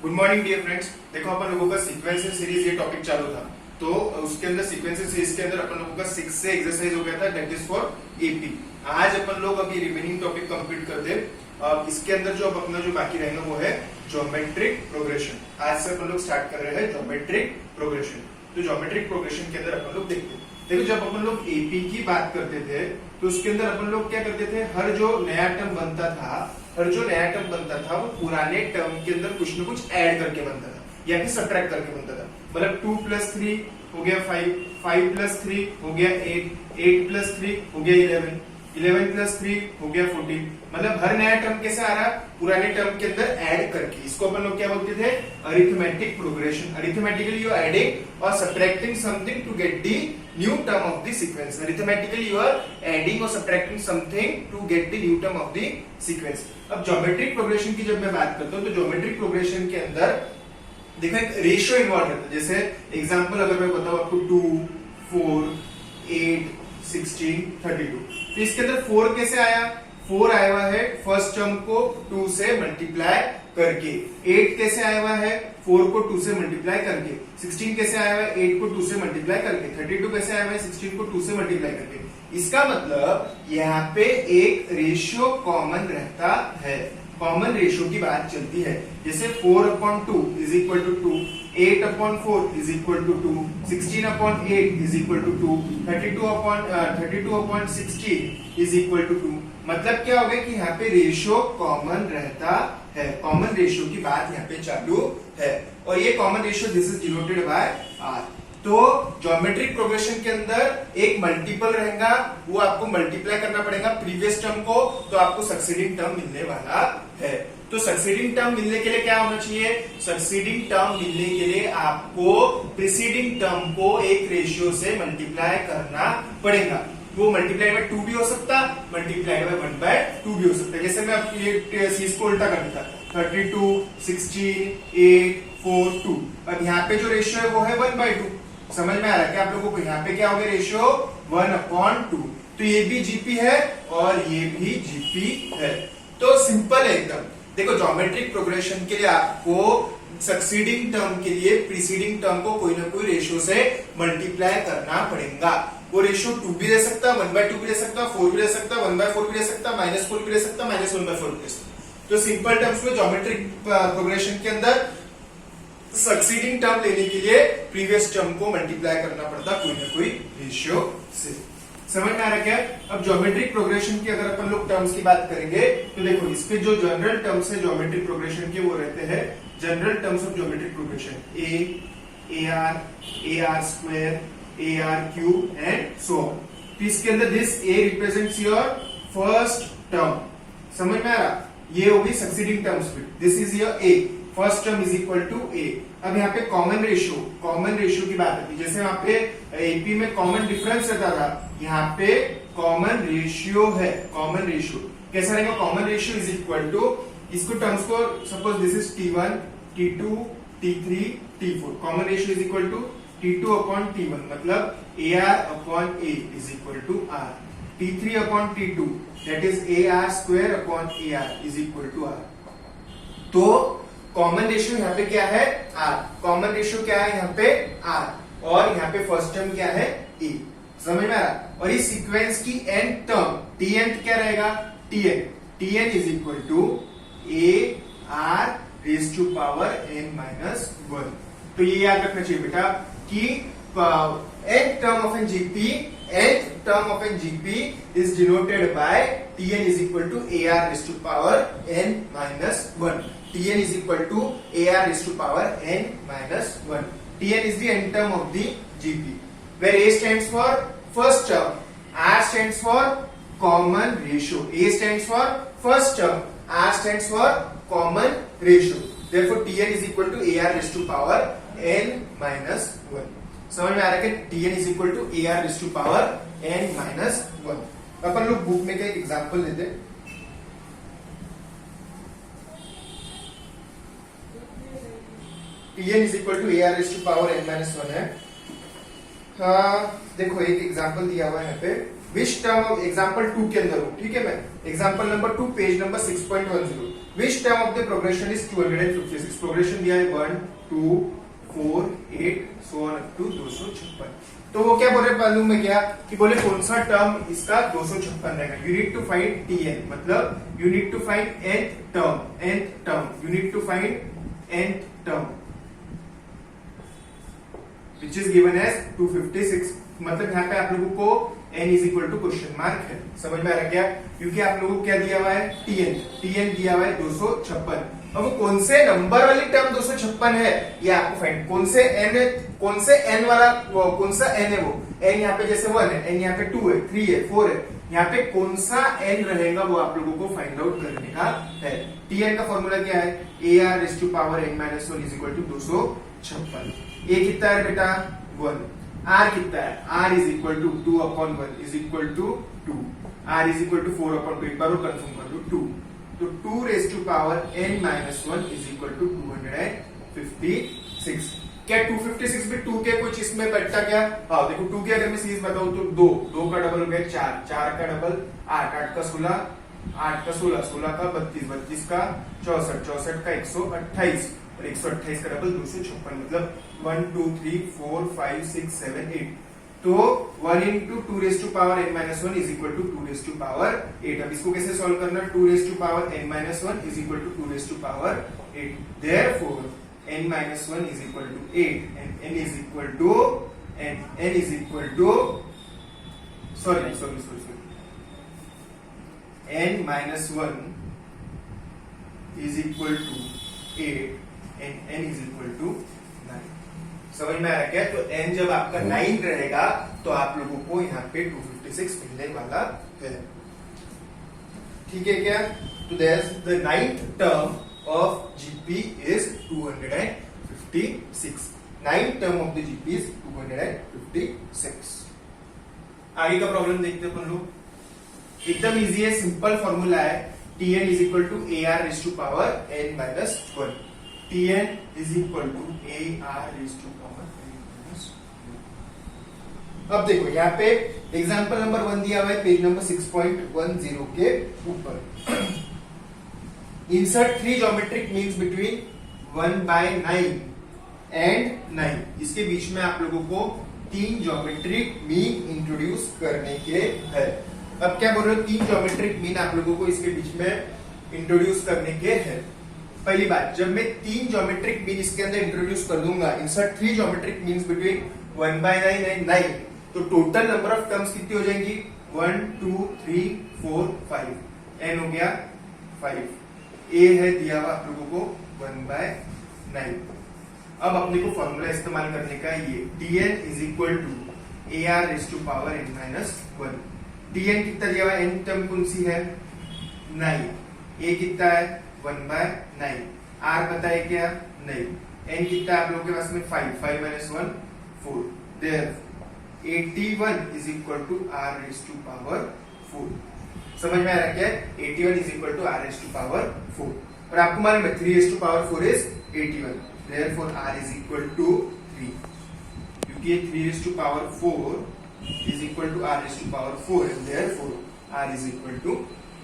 Good morning dear friends. देखो अपन लोगों का सीक्वेंशियल सीरीज ये टॉपिक चालू था, तो उसके अंदर सीक्वेंशियल सीरीज के अंदर अपन लोगों का 6 से एक्सरसाइज हो गया था, दैट इज फॉर एपी। आज अपन लोग अभी रिमेनिंग टॉपिक कंप्लीट कर दे। इसके अंदर जो अब अपना जो बाकी रहेगा वो है ज्योमेट्रिक प्रोग्रेशन। आज से अपन लोग स्टार्ट कर रहे हैं ज्योमेट्रिक प्रोग्रेशन। तो ज्योमेट्रिक प्रोग्रेशन के अंदर अपन लोग देखते हैं, देखो जब अपन लोग एपी की बात करते थे तो उसके अंदर अपन लोग क्या करते थे, हर जो नया टर्म बनता था वो पुराने टर्म के अंदर कुछ न कुछ ऐड करके बनता था या फिर सब्ट्रैक्ट करके बनता था। मतलब 2 + 3 हो गया 5, 5 + 3 हो गया 8, 8 + 3 हो गया 11, 11 + 3 हो गया 14। मतलब हर नया टर्म कैसे आ रहा, पुराने टर्म के अंदर ऐड करके। इसको अपन लोग क्या बोलते थे, arithmetic progression. Arithmetically you are adding और subtracting something to get the new term of the sequence. Arithmetically you are adding और subtracting something to get the new term of the sequence. अब geometric progression की जब मैं बात करता हूं तो ज्योमेट्रिक प्रोग्रेशन के अंदर देखो एक रेशियो इन्वॉल्व रहता है। जैसे एग्जांपल अगर मैं बताऊं आपको 2, 4, 8, 16, 32, तो इसके अंदर 4 कैसे आया, 4 आया हुआ है फर्स्ट टर्म को 2 से मल्टीप्लाई करके। 8 कैसे आया हुआ है, 4 को 2 से मल्टीप्लाई करके। 16 कैसे आया हुआ है, 8 को 2 से मल्टीप्लाई करके। 32 कैसे आया हुआ है, 16 को 2 से मल्टीप्लाई करके। इसका मतलब यहाँ पे एक रेशियो कॉमन रहता है, कॉमन रेशियो की बात चलती है। जैसे 4/2 is equal to 2, 8/4 is equal to 2, 16/8 is equal to 2, 32/16 is equal to 2। मतलब क्या हो गया कि यहाँ पे रेशियो कॉमन रहता है, कॉमन रेशियो की बात यहाँ पे चालू है। और ये common ratio this is denoted by R. तो ज्योमेट्रिक प्रोग्रेशन के अंदर एक मल्टीपल रहेगा, वो आपको मल्टीप्लाई करना पड़ेगा प्रीवियस टर्म को, तो आपको सक्सीडिंग टर्म मिलने वाला है। तो सक्सीडिंग टर्म मिलने के लिए क्या होना चाहिए, सक्सीडिंग टर्म मिलने के लिए आपको प्रीसीडिंग टर्म को एक रेशियो से मल्टीप्लाई करना पड़ेगा। वो मल्टीप्लाई बाय 2 भी हो सकता, मल्टीप्लाई बाय 1/2 भी हो सकता है। जैसे मैं ये चीज को उल्टा कर देता, 32, 16, 8, 4, 2। अब यहाँ पे जो रेशियो है वो है 1/2। समझ में आ रहा है क्या आप लोगों को, यहाँ पे क्या हो गया रेशियो 1/2। तो ये भी जीपी है और ये भी जीपी है। तो सिंपल है एकदम। देखो ज्योमेट्रिक प्रोग्रेशन के लिए आपको सक्सीडिंग टर्म के लिए प्रीसीडिंग टर्म को कोई ना कोई रेशियो से मल्टीप्लाई करना पड़ेगा। वो रेशियो 2 भी दे सकता, 1/2 भी दे सकता, 4 भी दे सकता, 1/4 भी दे सकता, -4 भी दे सकता, -1/4 भी दे सकता। तो सिंपल टर्म्स में ज्योमेट्रिक प्रोग्रेशन के अंदर सक्सीडिंग टर्म लेने के लिए प्रीवियस टर्म को मल्टीप्लाई करना पड़ता कोई ना कोई रेशियो से। समझ में आ रहा क्या। अब ज्योमेट्रिक प्रोग्रेशन की अगर अपन लोग टर्म्स की बात करेंगे तो देखो इसके जो जनरल टर्म्स है ज्योमेट्रिक प्रोग्रेशन के वो रहते हैं general terms of geometric progression AR square, AR³ and so on. तो इसके अंदर this A represents your first term. समझ में आ रहा, ये होगी सक्सीडिंग टर्म्स में, this is your A, first term is equal to A। अब यहाँ पे कॉमन रेशियो की बात आती है। जैसे यहाँ पे एपी में कॉमन डिफरेंस रहता था, यहाँ पे कॉमन रेशियो है। कॉमन रेशियो कैसा रहेगा, common ratio is equal to, इसको टर्म्स को suppose this is T1, T2, T3, T4। Common ratio is equal to T2/T1, मतलब AR/A is equal to R। T3/T2 that is AR²/AR is equal to R। तो कॉमन रेशियो यहाँ पे क्या है, R। कॉमन रेशियो क्या है यहाँ पे, R। और यहाँ पे फर्स्ट टर्म क्या है, A। समझ में आ रहा। और इस सीक्वेंस की एन टर्म Tn क्या रहेगा, Tn is equal to AR⁻n-1। तो ये याद रखना चाहिए बेटा कि nth term of an GP is denoted by Tn is equal to AR⁻n-1. Tn is equal to AR⁻n-1. Tn is the nth term of the GP, where A stands for first term, R stands for common ratio. A stands for first term, R stands for common ratio. Therefore, Tn is equal to AR⁻n-1. समझ में आ रहा है कि Tn is equal to AR⁻n-1। अपन लोग book में एक example लेते हैं। Tn is equal to AR⁻n-1 है। देखो एक एग्जांपल दिया हुआ है यहाँ पे, विच टर्म ऑफ एग्जांपल 2 के अंदर हो, ठीक है। मैं example number 2 page number 6.10 which term of the progression is 256? Progression दिया है 1 2 4 8 सो ऑन अप टू 256। तो वो क्या बोल रहे मालूम में क्या कि बोले कौन सा टर्म इसका 256 रहेगा। You need to find TN, मतलब you need to find nth term, you need to find nth term which is given as 256। मतलब यहाँ पे आप लोगों को n is equal to question mark है। समझ में आ रहा क्या? क्योंकि आप लोगों को क्या दिया हुआ है टीएन दिया हुआ है 256। अब वो कौन से नंबर वाली टर्म 256 है ये आपको फाइंड, कौन से n वाला कौन सा n है वो n यहाँ पे जैसे 1 है, n यहाँ पे 2 है, 3 है, 4 है, यहाँ पे कौन सा n रहेगा वो आप लोगों को फाइंड आउट करने का है। tn का फॉर्मूला क्या है? ar raised to power n minus 1 is equal to 256। a कितना है बेटा 1, r कितना है? r is equal to 2 upon 1 is equal to 2, r is equal to 4 upon 2, एक बार और कंफर्म कर दो 2, तो 2 raised to power n minus 1 is equal to 256। क्या 256 भी 2 के कुछ इसमें बैठता क्या? हाँ देखो 2 के अगर मैं सीरीज बताऊं तो 2 का डबल हो गया 4, 4 का डबल 8, 8 का 16, 8 का 16, 16 का 32, 32 का 64, 64 का 128 और 128 का डबल 256। मतलब 1 2 3 4 5 6 7 8, तो 1 into 2 raised to power n minus 1 is equal to 2 raised to power 8। अब इसको कैसे सॉल्व करना? 2 raised to power n minus 1 is equal to 2 raised to power 8। Therefore n minus 1 is equal to 8 and n is equal to sorry n minus 1 is equal to 8 and n is equal to 9। समझ में आ रहा क्या? तो n जब आपका 9 रहेगा तो आप लोगों को यहाँ पे 256 मिलने वाला है। ठीक है क्या? तो the 9th term of GP is 256। 9th term of the GP is 256। आगे का प्रॉब्लम देखते हैं अपन लोग। एकदम इजी है, सिंपल फॉर्मूला है। Tn is equal to AR raise to power n minus 1। Tn is equal to AR raise to power n minus 1। अब देखो यहाँ पे एग्जाम्पल नंबर 1 दिया हुआ है पेज नंबर 6.10 के ऊपर। Insert 3 geometric means between 1/9 and 9। इसके बीच में आप लोगों को 3 ज्योमेट्रिक मीन इंट्रोड्यूस करने के है। अब क्या बोल रहे हो? 3 ज्योमेट्रिक मीन आप लोगों को इसके बीच में इंट्रोड्यूस करने के है। पहली बात, जब मैं 3 ज्योमेट्रिक मीन इसके अंदर इंट्रोड्यूस कर दूंगा, insert 3 geometric means between 1/9 and 9, तो टोटल नंबर ऑफ टर्म्स कितनी हो जाएंगी? 1 2 3 4 5, n हो गया 5। a है दिया हुआ आप लोगों को 1/9। अब अपने को फॉर्मूला इस्तेमाल करने का ये Tn is equal to AR raise to power n minus 1। Tn कितना दिया हुआ है? n टर्म कौन सी है? 9। a कितना है? 1/9। r पता है क्या? नहीं। n कितना है आप लोगों के पास में? 5 minus 1 4। Therefore 81 is equal to r raise to power 4। समझ में आ रहा है क्या? 81 is equal to r raise to power 4। और आपको मालूम है 3 raise to power 4 is 81। Therefore r is equal to 3, क्योंकि ये 3 raise to power 4 is equal to r raised to power 4 and therefore r is equal to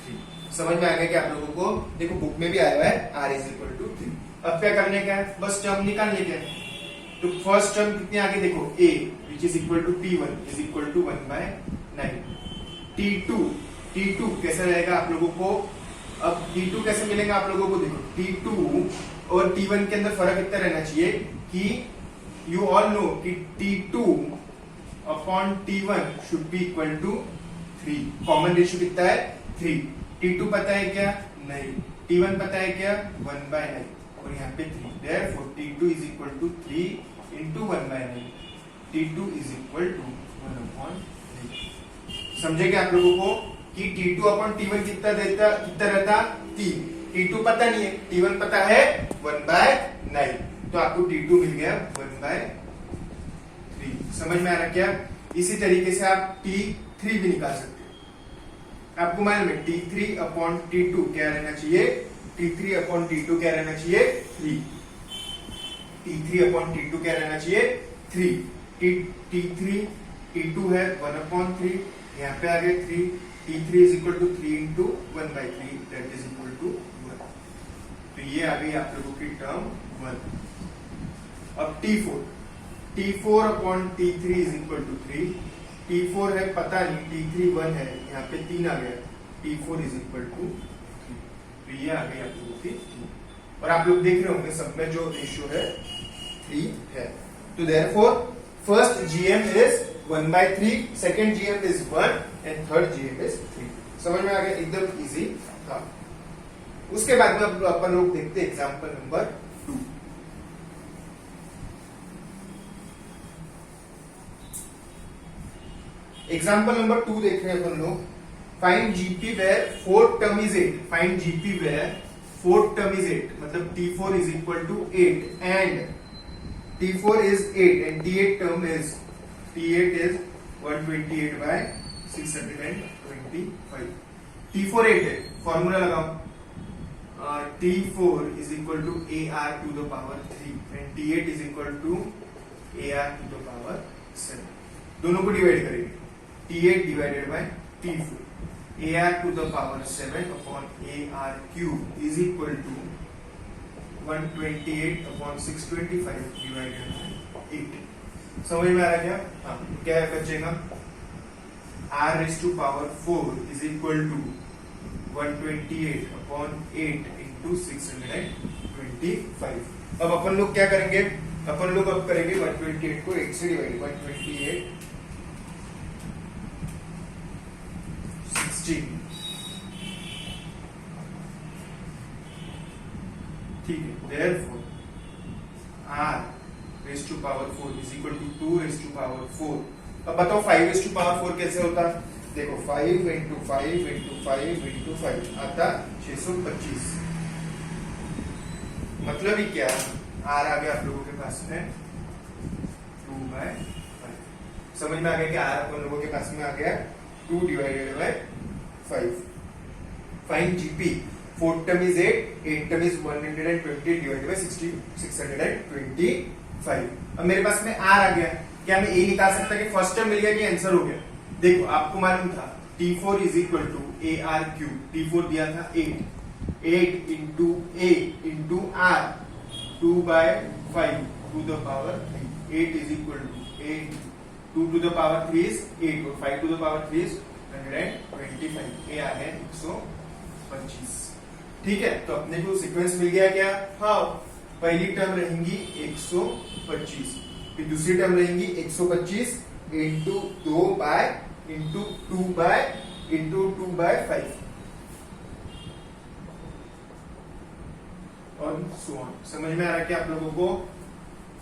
3। समझ में आ गया कि आप लोगों को? देखो बुक में भी आया हुआ है r is equal to 3। अब क्या करने का है? बस टर्म निकालने का है। तो फर्स्ट टर्म कितने आगे देखो, a which is equal to t1 is equal to 1/9। t2 कैसा रहेगा आप लोगों को? अब t2 कैसे मिलेगा आप लोगों को? देखो t2 और t1 के अंदर फर्क इतना रहना चाहिए कि यू ऑल नो कि t2 upon T1 should be equal to 3। Common ratio कितना है? 3। T2 पता है क्या? नहीं। T1 पता है क्या? 1/9 और यहाँ पे 3। Therefore T2 is equal to 3 into 1/9। T2 is equal to 1/3। समझे क्या आप लोगों को कि T2 अपॉन T1 कितना रहता? 3। T2 पता नहीं है, T1 पता है 1/9, तो आपको T2 मिल गया 1/3। समझ में आ रहा क्या? इसी तरीके से आप T3 भी निकाल सकते हैं। आपको मालूम है T3 अपॉन T2 क्या रहना चाहिए? T3 अपॉन T2 क्या रहना चाहिए? 3। T3 अपॉन T2 क्या रहना चाहिए? 3। T3 T2 है 1/3, यहाँ पे आ गया 3। T3 is equal to 3 into 1/3 that is equal to 1। ये आ गई आप लोगों की टर्म 1। अब T4 upon T3 is equal to 3। T4 है पता नहीं, T3 1 है, यहाँ पे 3 आ गया, T4 इज इक्वल टू 3। तो ये आ गई आप लोगों की 3। और आप लोग देख रहे होंगे सब में जो रेशियो है 3 है। तो therefore first GM is 1/3, second GM is 1 and third GM is 3। समझ में आ गया, एकदम इजी था। उसके बाद में अपन लोग देखते हैं एग्जांपल नंबर 2। एग्जांपल नंबर 2 देख रहे हैं अपन लोग। Find GP where fourth term is 8। Find GP where fourth term is 8, मतलब T4 is equal to 8 and T4 is 8 and T8 term is 128 by 625। T4 8 है, फॉर्मूला लगाओ। T4 is equal to AR to the power 3 and T8 is equal to AR to the power 7। दोनों को divide करेंगे, T8 divided by T4, AR to the power 7 upon AR cube is equal to 128 upon 625 divided by 8। समझ में आ रहा क्या? हाँ, क्या है बचेगा? R raised to power 4 is equal to 128 upon 8 into 625। अब अपन लोग क्या करेंगे? अपन लोग अब करेंगे 128 को 8 से डिवाइड। 128 16, ठीक है। therefore R raised to power 4 is equal to 2 raised to power 4। अब बताओ 5 raised to power 4 कैसे होता? देखो 5 into 5 into 5 into 5 आता 625। मतलब ही क्या? R आ गया आप लोगों के पास में 2/5। समझ में आ गया कि R अपन लोगों के पास में आ गया 2 divided by 5। Find GP fourth term is 8 term is 120 divided by 625। अब मेरे पास में R आ गया, क्या मैं A निकाल सकता कि फर्स्ट टर्म मिल गया कि आंसर हो गया? देखो आपको मालूम था T4 is equal to AR cube. T4 दिया था 8 into A into R 2/5 to the power 3। 8 is equal to 8, 2 to the power 3 is 8 और 5 to the power 3 is 125। A आ गया 125। ठीक है, तो अपने को सीक्वेंस मिल गया क्या? हाँ, पहली टर्म रहेंगी 125, फिर दूसरी टर्म रहेंगी 125 इंटू 2 इंटू 2/5 और सो ऑन। समझ में आ रहा है क्या आप लोगों को?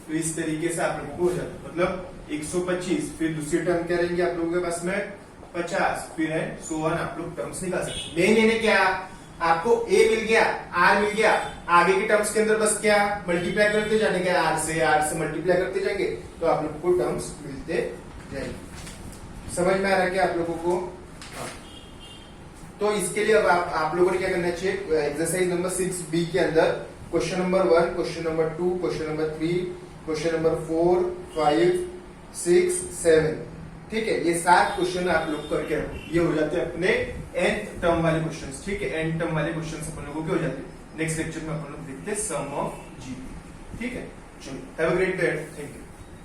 तो इस तरीके से आप लोगों को हो जाता, मतलब 125, फिर दूसरी टर्म क्या रहेंगे आप लोगों के पास में 50, फिर है सो ऑन। आप लोग टर्म्स निकाल सकते। मैंने क्या आपको A मिल गया, R मिल गया, आगे के टर्म्स के अंदर बस क्या मल्टीप्लाई करते जाने का, R से मल्टीप्लाई करते जाएंगे तो आप लोगों को टर्म्स मिलते जाएंगे। समझ में आ रहा है क्या आप लोगों को? हाँ। तो इसके लिए अब आप लोगों ने क्या करना चाहिए? एक्सरसाइज नंबर 6B के अंदर question number 1, question number 2, question number 3, question number 4, 5, 6, 7, ठीक है, ये 7 क्वेश्चन आप लोग करके रखो। ये हो जाते हैं अपने nth टर्म वाले क्वेश्चंस। ठीक है, nth टर्म वाले क्वेश्चंस अपन लोगों के हो जाते हैं। नेक्स्ट लेक्चर में अपन लोग देखते हैं सम ऑफ GP। ठीक है, चलो, have a great day, thank you.